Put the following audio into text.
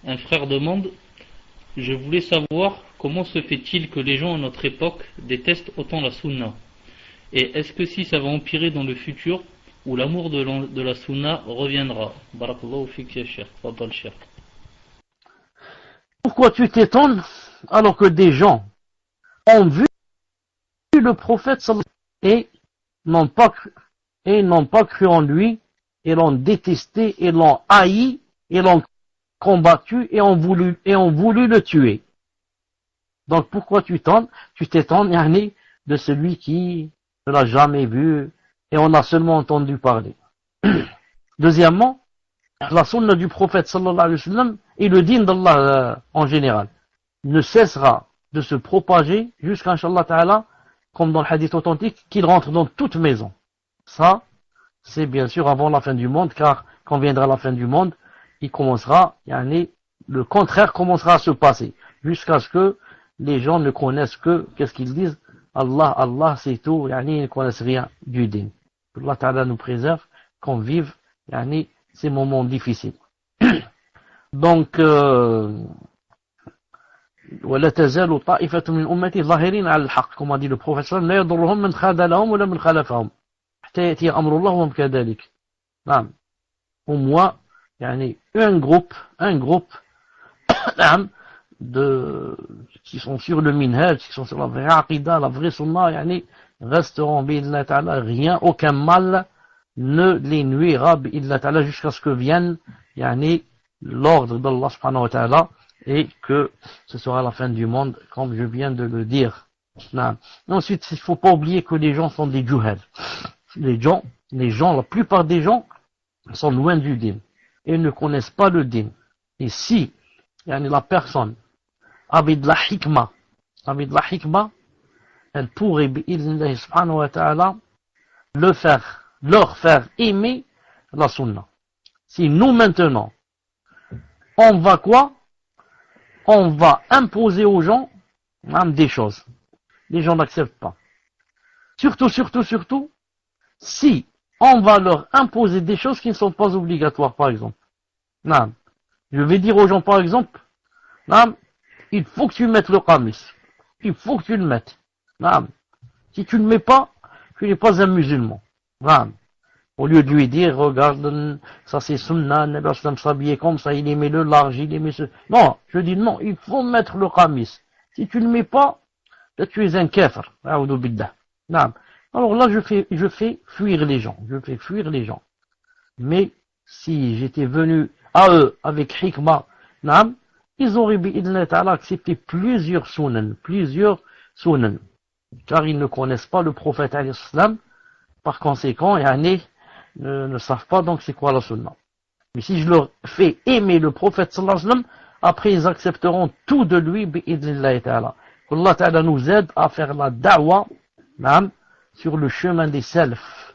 Un frère demande: je voulais savoir comment se fait-il que les gens à notre époque détestent autant la sunna? Et est-ce que si ça va empirer dans le futur, où l'amour de la sunna reviendra? Barakallahu fik ya Cheikh. Fadal Cheikh. Pourquoi tu t'étonnes alors que des gens ont vu le prophète et n'ont pas cru, et n'ont pas cru en lui, et l'ont détesté, et l'ont haï, et l'ont combattu, et ont voulu le tuer. Donc pourquoi tu t'étonnes, yani, de celui qui ne l'a jamais vu, et on a seulement entendu parler. Deuxièmement, la sunna du prophète sallallahu alayhi wa sallam et le din d'Allah en général ne cessera de se propager jusqu'à, Inch'Allah ta'ala, comme dans le hadith authentique, qu'il rentre dans toute maison. Ça, c'est bien sûr avant la fin du monde, car quand viendra la fin du monde, il commencera, yani, le contraire commencera à se passer, jusqu'à ce que les gens ne connaissent que, qu'est-ce qu'ils disent? Allah, Allah, c'est tout, yani, ils ne connaissent rien du din. Allah ta'ala nous préserve, qu'on vive, yani, ces moments difficiles. Donc, ولا تزال طائفة من أمتي ظاهرين على الحق كما dit le prophète لا يضرهم من خذلهم ولا من خلفهم حتى يأتي أمر الله وهم كذلك. نعم. Au moins, يعني un groupe qui sont sur le minhaj, qui sont sur la vraie aqidah, la vraie sunna, yani, resteront bi'idhnillah ta'ala, rien, aucun mal ne les nuira bi'idhnillah ta'ala jusqu'à ce que vienne, yani, l'ordre d'Allah subhanahu wa ta'ala, et que ce sera la fin du monde, comme je viens de le dire. Non. Ensuite, il ne faut pas oublier que les gens sont des juhal. Les gens, la plupart des gens sont loin du din et ne connaissent pas le din. Et si yani, la personne avait de la hikmah, elle pourrait, bi'idhnillah subhanahu wa ta'ala, leur faire aimer la sunna. Si nous maintenant, on va quoi? On va imposer aux gens même des choses. Les gens n'acceptent pas. Surtout, si on va leur imposer des choses qui ne sont pas obligatoires, par exemple. Non. Je vais dire aux gens, par exemple, non, il faut que tu mettes le qamis. Il faut que tu le mettes. Non. Si tu ne le mets pas, tu n'es pas un musulman. Non. Au lieu de lui dire, regarde, ça c'est sunnah, Nabi sallam s'habillait comme ça, il aimait le large, il aimait ce... Non, je dis non, il faut mettre le qamis. Si tu ne le mets pas, là tu es un kafir. A'udhu billah. Non. Alors là, je fais fuir les gens. Mais si j'étais venu à eux avec hikmah, non, ils auraient bi'idhnillah ta'ala accepté plusieurs sunan. Car ils ne connaissent pas le prophète alayhi salam. Par conséquent, yani, ne savent pas donc c'est quoi la sunna. Mais si je leur fais aimer le prophète sallallahu alayhi wa sallam, après ils accepteront tout de lui bi'idhnillah ta'ala. Allah ta'ala nous aide à faire la da'wa sur le chemin des salaf.